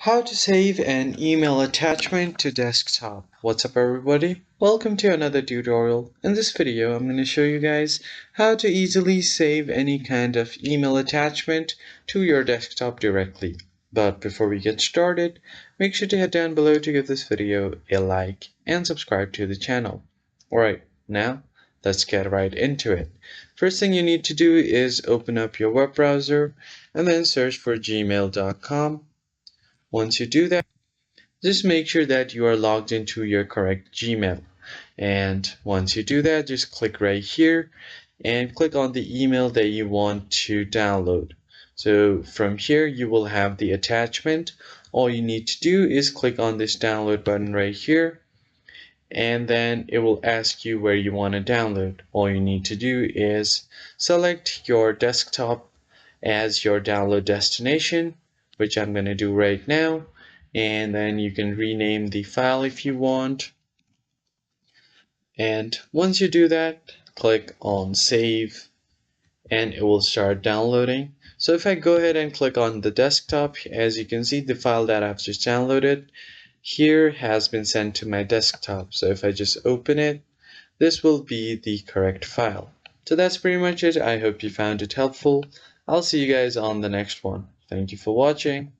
How to save an email attachment to desktop. What's up everybody? Welcome to another tutorial. In this video, I'm going to show you guys how to easily save any kind of email attachment to your desktop directly. But before we get started, make sure to head down below to give this video a like and subscribe to the channel. Alright, now let's get right into it. First thing you need to do is open up your web browser and then search for gmail.com. Once you do that, just make sure that you are logged into your correct Gmail. And once you do that, just click right here and click on the email that you want to download. So from here, you will have the attachment. All you need to do is click on this download button right here, and then it will ask you where you want to download. All you need to do is select your desktop as your download destination, which I'm going to do right now. And then you can rename the file if you want. And once you do that, click on save and it will start downloading. So if I go ahead and click on the desktop, as you can see, the file that I've just downloaded here has been sent to my desktop. So if I just open it, this will be the correct file. So that's pretty much it. I hope you found it helpful. I'll see you guys on the next one. Thank you for watching.